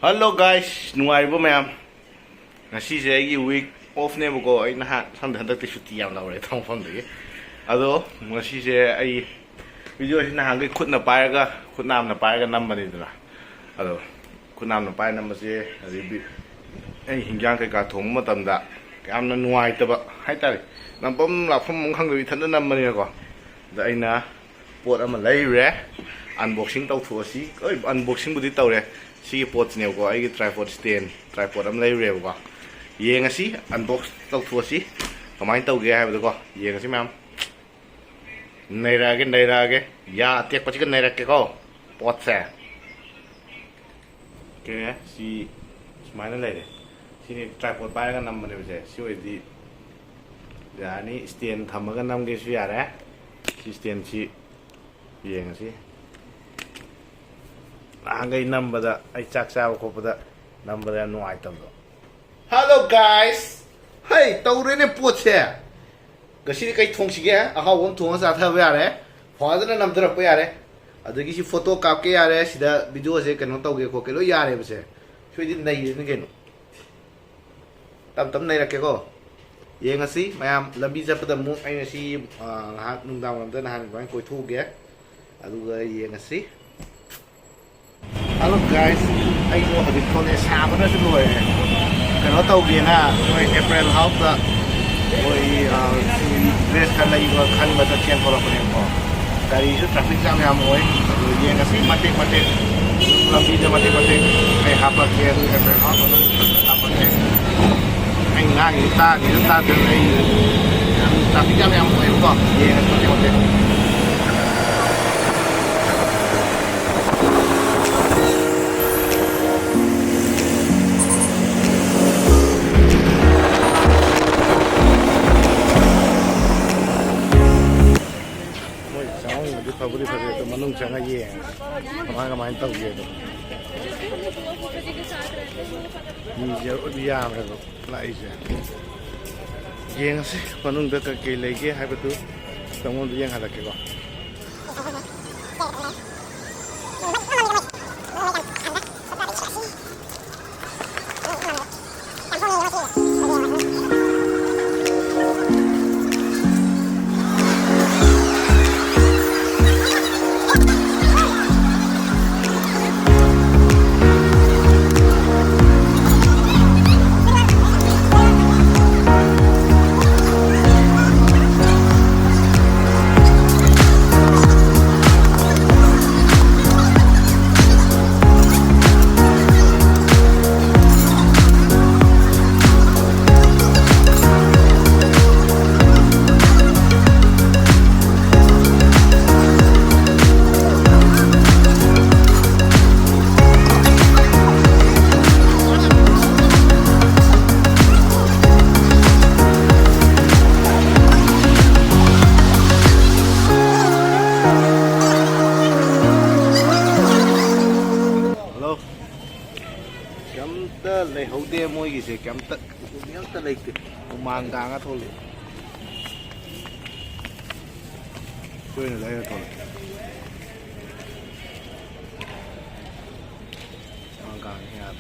Hello guys, nungaibo mayam. Ngasi se aigi week off ne buko ai na samde handak shuti yam laure thong phom de. Ado ngasi se ai video si na hangai khutna pairaga khutnam na pairaga nambani dana. Ado khutnam na pai namba se ribi ai hingyang kai ka thong matamda yamna nuai taba haitare. Nampam lapham mong khang de thanda nambani ko. Da aina pot ama leire unboxing tau thuasi. Oi unboxing budi tawre. Si pot ne ko ai tripod stand tripod am lay rew ko yeng asi unbox tau thu si kamai tau ge ha ba ko yeng asi mam nei ra ge ya tek pa chi nei ra ke ko pot sa ke si smai na lay de si ni tripod ba ga nam ne ba si oi di ya ni stand tham ga nam ge si ya re si stand si yeng asi Angay number ay chaksaw ko pada number no item do. Hello guys. Hey, tawre ne pot se. Gasi kai thong sige aha won thong sa tha ya re. Father na number pa ya re. Adagi si photo kap ke ya re sida video se kano taw ge ko ke lo ya re bse. Soi din nai ne ke no. Tam nai ra ke ko. Ye ngasi mayam lambi ja pada mu ai ngasi ha nung dam lam ta han ko koi thu ge. Adu ga ye ngasi Hello guys, I go to the college hammer to do it. Can I tell you now? April half the dress can I go can but a chain for a phone. There is a traffic jam. I'm going to see Mate, Lamida Mate, I have a chair April half of the I'm not in start the traffic jam. I'm going to go. Yeah, Probably for the Manung Changa ye. Among my dog ye. Yam like Yang Panung the Kake have to someone the young Halakeva. Lấy hậu đê môi gì sẽ kém tận miếng tận lấy mang càng á thôi quên ở đây là thôi mang càng nha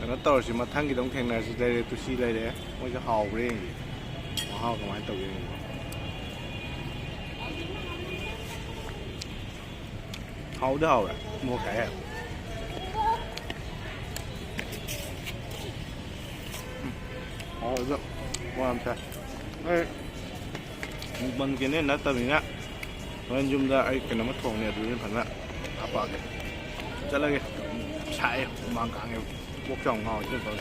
nó tàu chỉ mà thằng cái đống thằng này thì đây tôi xí đây đấy mới cho hào đấy hào cái máy tàu gì hào đó hào à mua cái à Wah, Mungkin kini nak tahu ni nak, orang jumlah ay kenapa thong ni dulu ni pernah apa ke? Jalan ke, saya mangkang ke, bukang ngau je tu.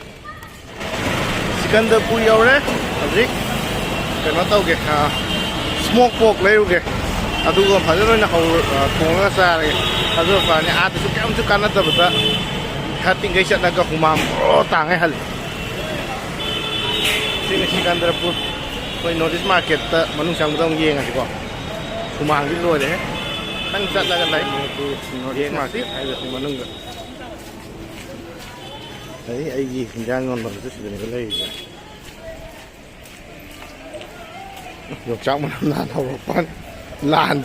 Sekian dah punya orang, abrik, kenapa tahu ke? Smoke pork leh ke? Adu ko pernah nak kau thong asal ke? Adu pernah ada tu kau tu kerana tu betul. Hati guys nak kau kumam, oh tangai hal. Sini Sikandarapur koi notice market ta manung sang dong ye ngai ko kumang di luar deh tang sat la kan lai notice market ai da manung ga ai gi jang ngon ba tu sini ko lai yok chak man na tho pan lan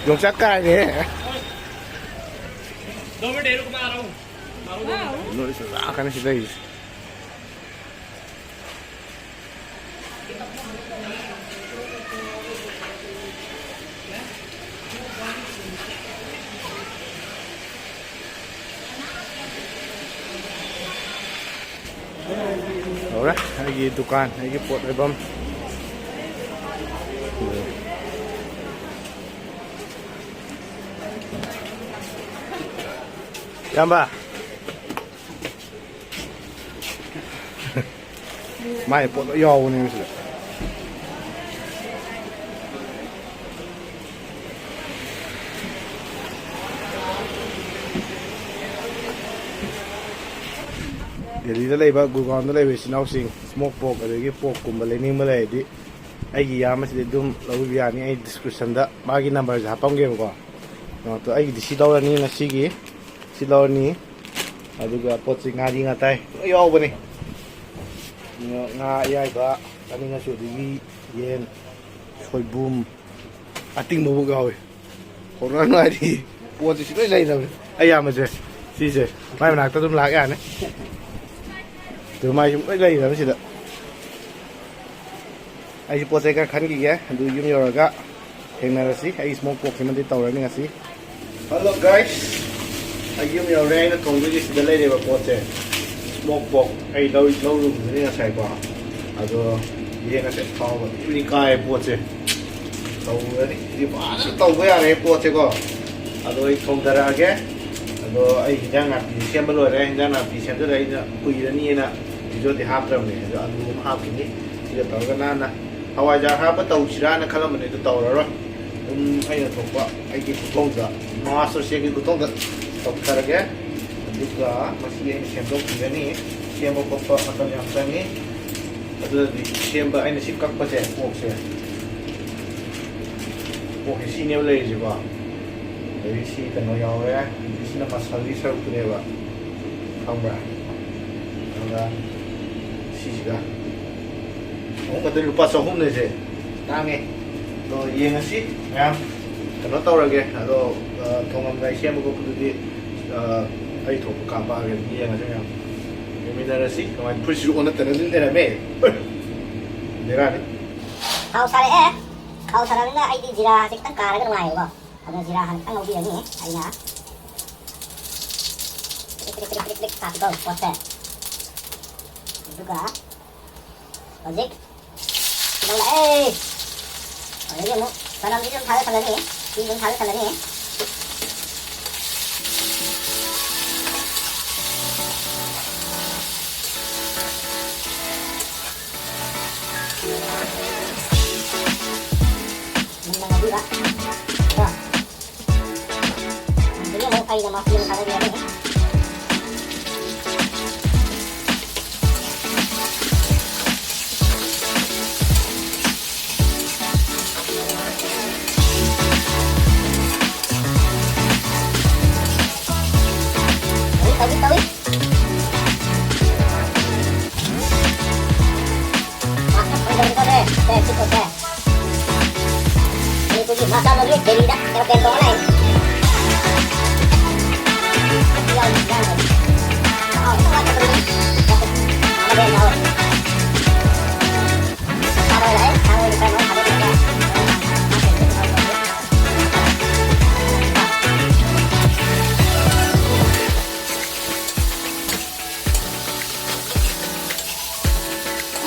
yok chak kai ne Nulis akan sih guys. Ora, lagi dukaan, lagi pot album. Yan ba? May pot yaw ni sila. Jadi da leba gugan da leba sinawsing smoke pork adagi pork kumba lening ma leidi aigi yama sidi dum lawu biani ai description da magi number ja hapamge ko no to aigi disi dawrani na sigi silawni aduga pot sing ngadi ngatai yo bani nga yai ba kani nga su digi yen soibum ating mo gawe koran ngadi pot si loi lai na ayama je si je mai nak ta dum lag ya ne từ mai chúng ấy đây là cái gì đó ai chụp post cái khăn gì vậyดูยุ่งยากก็เห็นอะไรสิไอ้ smoke pork ที่มันติดต่ออะไรนี่สิ Hello guys ไอ้ยุ่งยากแรงนะตรงนี้สิเดี๋ยวเลยเดี๋ยวpost smoke pork ไอ้เรารู้นี่ก็ใช่ป่ะแล้วก็ยังก็ใช่ข้าวแบบนี่ก็ไอ้ post ตัวนี้ที่บ้านตัวก็อะไร post ก็แล้วไอ้ทงดาราแกแล้วไอ้ยังนับปีเชียมไปเลยยังนับปีเชียมจะได้จะคุยเรื่องนี้นะที่จะหาเรื่องนี้จะอันนู้นหากินนี่ที่จะต่อกันนั่นนะถ้าว่าจะหาประตูชิรานะขั้นละมันจะต่อแล้วไอ้เนี่ยถูกป่ะไอ้ที่กุตงจะมาสุดเสียกี่กุตงจะตกคาร์แกดูก็มาเสียเชียมตกที่นี่เชียมก็ปะอันนี้อันนี้แล้วเชียมแบบไอ้เนี่ยสิบกักประเจ็ดพวกเสียพวกที่เนี่ยเลยใช่ป่ะdari si kenoyau ya di sini masalah risau tu dia buat kamu berah kalau si juga orang kata lupa sohum ni je nangis lo iya nasi ya kalau tahu lagi kalau thongam gai siam ko kudu di ai thong ka ba ge iya nasi ya ini dari si kawan pusu ona tanazin era me derani kau sarang na ai di jira sik tan kara kan ngai ba ada jirahan kan ngopi ini aina klik satu gol pote juga logik nang ini mu tanam ini thale thale ni ini thale thale ni nang juga ay na masih yang ada di sini. Tahu. Masak pada deh, cukup deh. Ini tuh masak lagi dari dah, kalau kentong lain.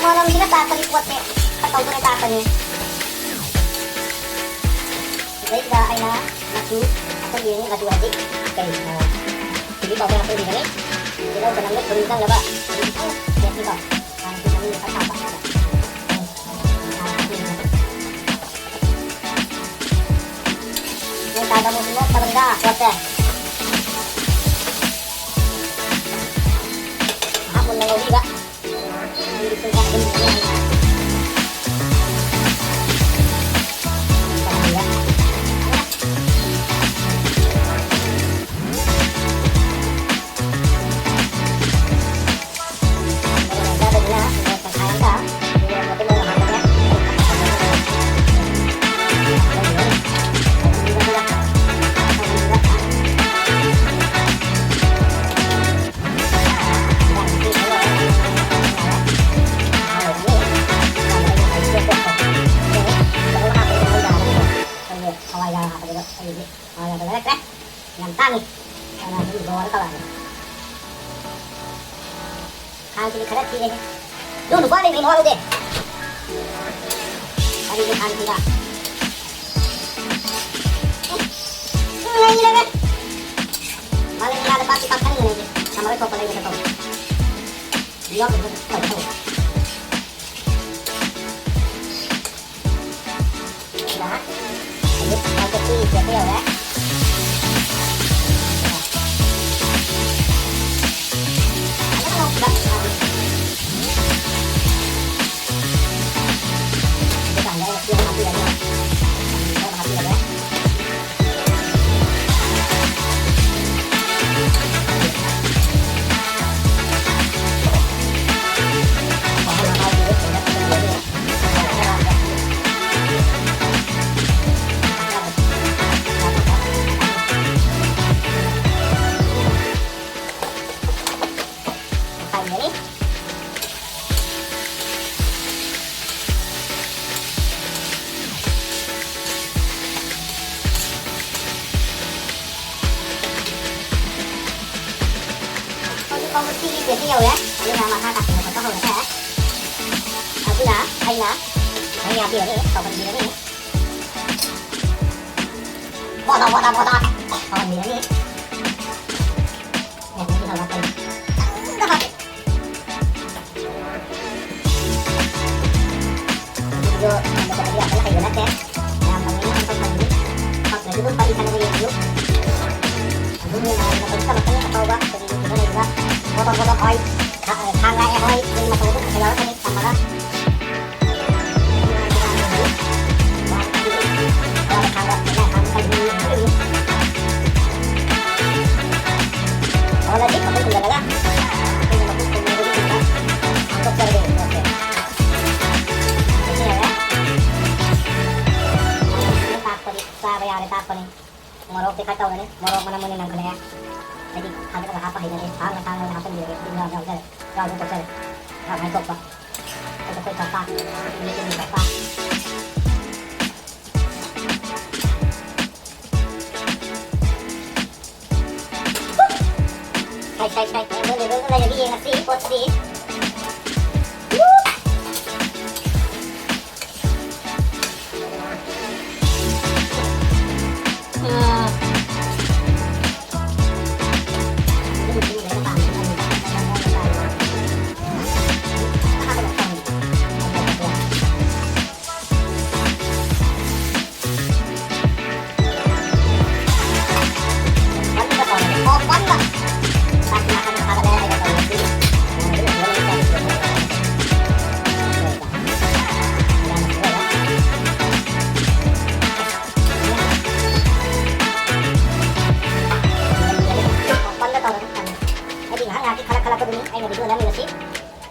Malam sila tatalipot eh. Kataw ko na tatali. Baik dah ay na matu atau ini matu adik. Okay. Jadi bawa yang pergi ni. Kita udah nanggut berintang lah pak. Lihat ni pak. Nanti kami akan apa? Ini tak ada musim apa benda. Kuat eh. Aku nak lagi pak. Ini tengah ini. ꯇꯥꯡꯉꯤ ꯑꯗꯨꯅ ꯑꯗꯨꯝ ꯂꯣꯜꯂ ꯇꯧꯔꯛꯑꯒꯦ ꯈꯥꯡꯁꯤꯗꯤ ꯈꯔ ꯊꯤꯔꯦ ꯅꯣꯏ ꯅꯨꯄꯥ ꯂꯩꯕꯅꯤ ꯃꯋꯥ ꯂꯧꯗꯦ ꯀꯔꯤꯒꯤ ꯈꯥꯡꯁꯤꯗ ꯂꯩꯔꯒ ꯃꯥꯂꯦ ꯉꯥꯗ ꯄꯥꯛꯇꯤ ꯄꯥꯛꯊꯟꯒꯅꯤ ꯑꯩꯗꯤ ꯊꯝꯃꯒ ꯊꯣꯛꯄ ꯂꯩꯕꯗ ꯇꯧ ꯌꯣꯛꯄꯗ ꯇꯧ Hãy con một chi tiết nhiều đấy bây giờ mà ta đặt một cái hộp này ở cứ đá hay là hay nhà biển đấy còn phần gì nữa đi bỏ tao còn gì nữa đi một cái thằng là đây rất là video làm một cái video rất là hay rồi đấy làm bằng những con phần gì hoặc là YouTube phải đi sang video YouTube đúng như là nó cũng có một cái câu đó thì nó này đó có hỏi thang lại em ơi nhưng mà tôi cũng phải nói cái này tầm đó là ít mà cũng được đó nhưng mà cũng không được đó không có chơi được ok cái này đấy tapon sa bayar tapon morok di kataw ni morok mana muna nang kanya jadi kami ko hapa hinali hang na hapa ni dinyo daw dal daw ko sel daw may ko pa ito ko sa pa ni ko pa sai boleh jadi yang nasi pot di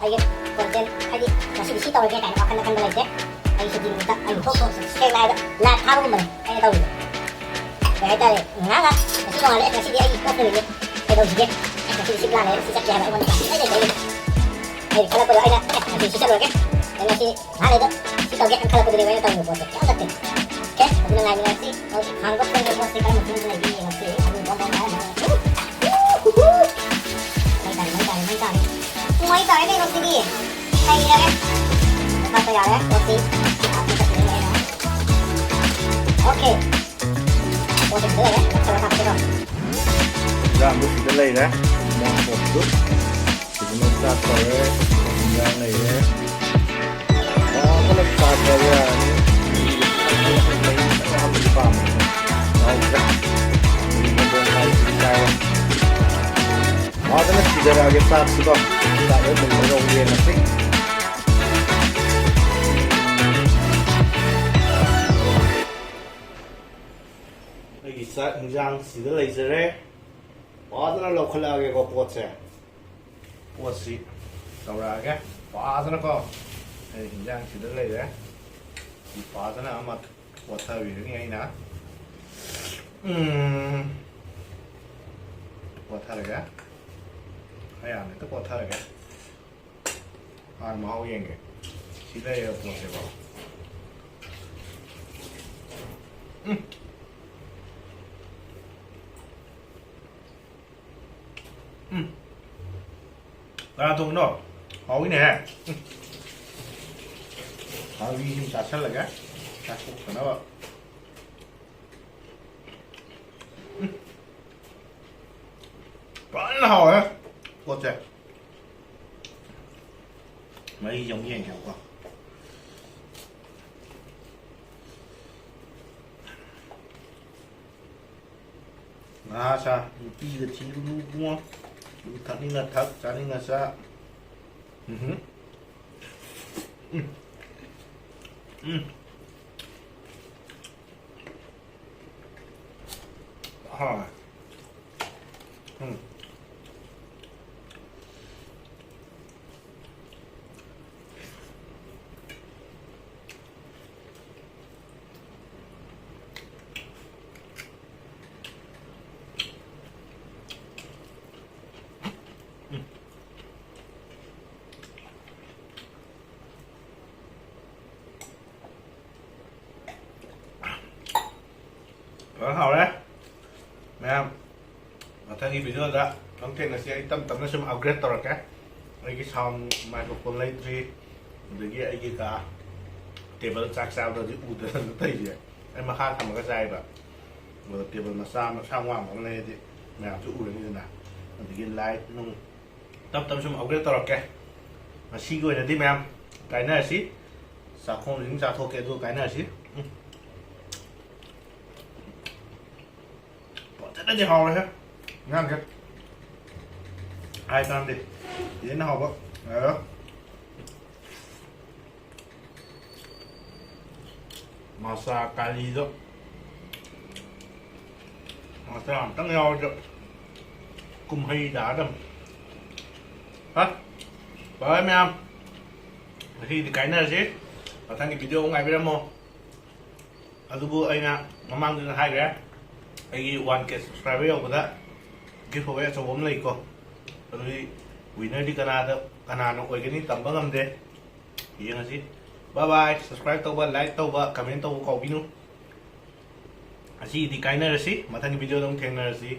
ay konten ay nasi di sitaw kayak akan belajar ay sedih minta ay kok sekali la tahu mana ay tahu ay tahu nggak nasi mau lihat nasi dia ay kok dulu ay tahu juga nasi di sebelah ay sisa dia ay wanita ay kalau perlu ay nasi sisa dulu kan ay nasi ada itu sitaw kayak kalau perlu ay tahu bos ya udah deh oke kemudian lagi nasi kalau anggap kan bos kan mungkin lagi nasi aduh ngomong mấy cái này nó gì đi hay đấy sao bây giờ đấy có gì ok có thể đấy cho nó làm cái ra một cái này đấy một chút thì nó ra tới ra này đấy đó cái là ra tới là không bị phạm rồi ra mình muốn thay cái đó nó chỉ là cái sát sự tại ở mình có viên là thích 여기 인장 시들 이제래 와드나 로컬하게 거 보세 보시 나오라게 와드나 거 인장 시들 이제 이 와드나 아마 와타 위능이 아니나 와타르게 hay là tức là thay cái ăn máu yên kìa chỉ đây là một cái vào Ra thùng đó. Hối nè. Hối vi chim sạch hết là cái. Sạch phục của nó. Quá là hồi á. Cột chạy. Mấy giống như nhau quá. Sa, đi cái chi luôn đúng không? Thật nên là thật, sa nên là sa. Rồi. Đó hầu đấy mẹ em và thay vì video đó đóng tiền là sẽ tâm nó xem upgrade rồi cái cái sound microphone lấy gì để cái cả table chắc sao rồi u từ nó thấy gì em mà khác làm cái dây vậy rồi table mà sao ngoan mà này thì mẹ chú u như thế nào thì cái light nó tâm xem upgrade rồi cái mà xí rồi là đi mẹ em cái này xí sao không dính ra thôi cái rồi cái này xí nó chỉ hầu này ha ngon kìa ai ăn đi để nó hầu đó masa kali đó masa làm tăng nhau đó cùng hay đã đâm hả bởi mấy em thì cái này chứ ở thằng cái video ngày bây giờ mà adubu anh à nó mang được hai cái I 1K subscriber yauबदा giveaway achौबा अमा लैको अदुदि winner di kanano oigani tamba ngamde yengasi bye bye subscribe tauba like tauba comment tauba kaubinu asi di kainarasi mathang video dong thengnarasi